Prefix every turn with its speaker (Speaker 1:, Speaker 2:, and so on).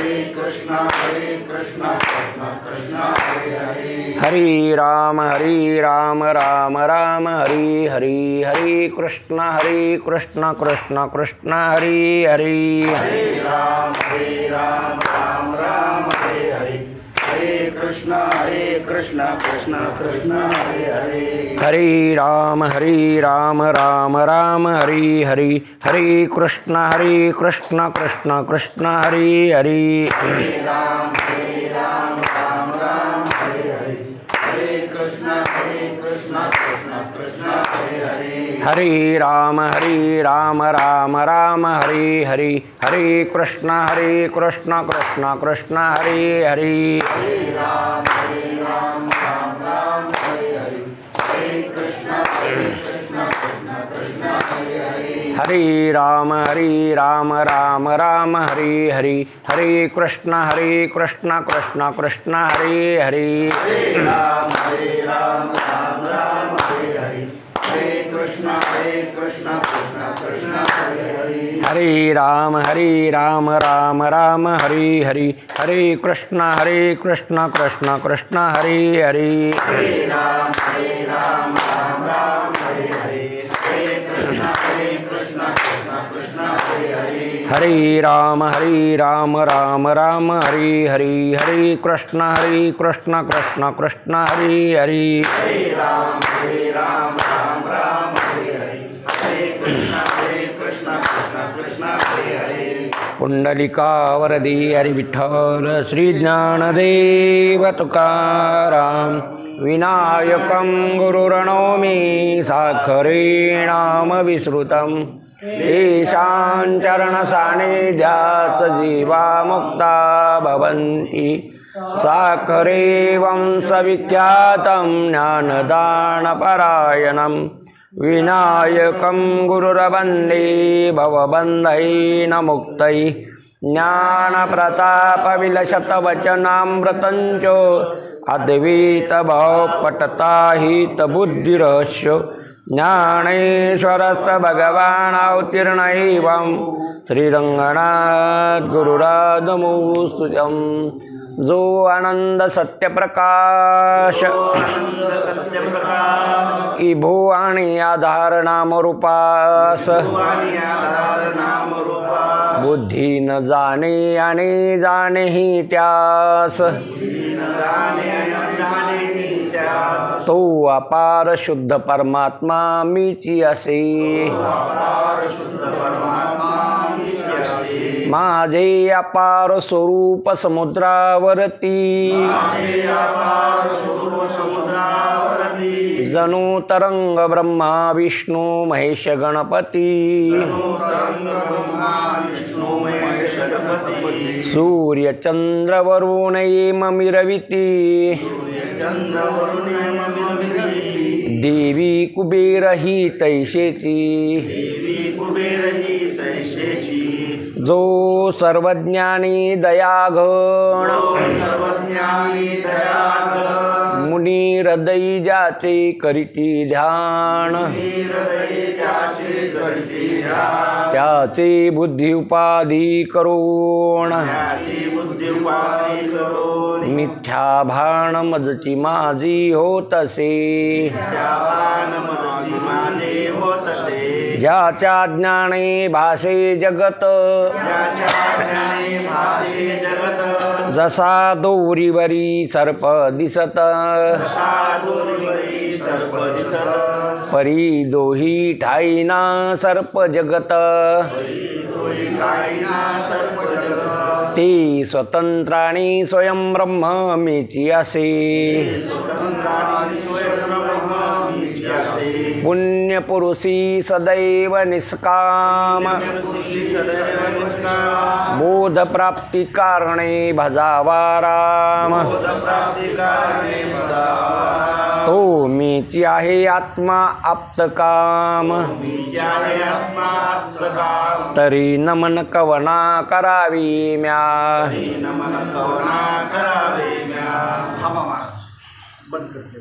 Speaker 1: कृष्ण कृष्ण कृष्ण हरे हरे
Speaker 2: हरे राम राम राम हरे हरे हरे कृष्ण कृष्ण कृष्ण हरे हरे
Speaker 1: हरे राम राम राम हरे हरे हरे कृष्ण कृष्ण कृष्ण हरे हरे
Speaker 2: हरे राम राम राम हरे हरे हरे कृष्ण कृष्ण कृष्ण हरे हरे
Speaker 1: हरे राम राम राम हरे हरे हरे कृष्ण कृष्ण कृष्ण हरे हरे
Speaker 2: हरे राम राम राम हरे हरे हरे कृष्ण कृष्ण कृष्ण हरे हरे
Speaker 1: हरे राम राम राम हरे हरे हरे कृष्ण कृष्ण कृष्ण हरे हरे
Speaker 2: हरे राम राम राम हरे हरे हरे कृष्ण कृष्ण कृष्ण हरे हरे
Speaker 1: हरे राम राम हरे हरे हरे कृष्ण कृष्ण कृष्ण हरे हरे
Speaker 2: हरे राम राम राम हरे हरे हरे कृष्ण कृष्ण कृष्ण हरे हरे
Speaker 1: हरे राम राम हरे हरे हरे कृष्ण कृष्ण कृष्ण हरे हरे
Speaker 2: हरे राम राम राम हरे हरे हरे कृष्ण कृष्ण कृष्ण हरे हरे
Speaker 1: हरे राम राम हरे हरे हरे कृष्ण कृष्ण हरे हरे
Speaker 2: पुंडलिकावरदी हरि विठ्ठल श्री ज्ञानदेव तुकाराम विनायकं गुरुर्नौमि साखरेणाम विस्मृतं तेषां चरणसान्निध्यात् जीवा मुक्ता भवन्ति साखरे वंशविख्यातं ज्ञानदानपरायणं विनायकं गुरुर्वन्दे भवबन्धैः मुक्तैः ज्ञानप्रतापविलसतवचनामृतं च अद्वैतभावपटताहितबुद्धिरस्य ज्ञानेश्वरस्तभगवान् अवतीर्णैवं श्रीरङ्गनाथ गुरुराधमुस्तुतं जो आनंद सत्य प्रकाश इभो आणि आधार नाम रूपास बुद्धी न जाणे आणि जाणे ही त्यास तो अपार शुद्ध परमात्मा मीची असे माझे अपार स्वरूप समुद्रावरती जणू तरंग ब्रह्मा विष्णू महेश गणपती सूर्य चंद्र वरुण येममिरविती देवी कुबेर ही तैशेची जो सर्वज्ञानी दयाघन मुनी हृदय जाचे करीती ध्यान त्याचे बुद्धी उपाधी करोण मिथ्या भान मजची माझी होतसे ज्याच्या ज्ञाने भासे जगत जसा दोरीवरी सर्प दिसत परी दोही ठाईना सर्प जगत ते स्वतंत्राणी स्वयं ब्रह्म मीची असे पुण्य पुरुषी सदैव निष्काम बोध प्राप्ती कारणे भजावा राम तो मीची आहे आत्मा आप्तकाम तरी नमन कवना करावी म्या
Speaker 3: बंद करते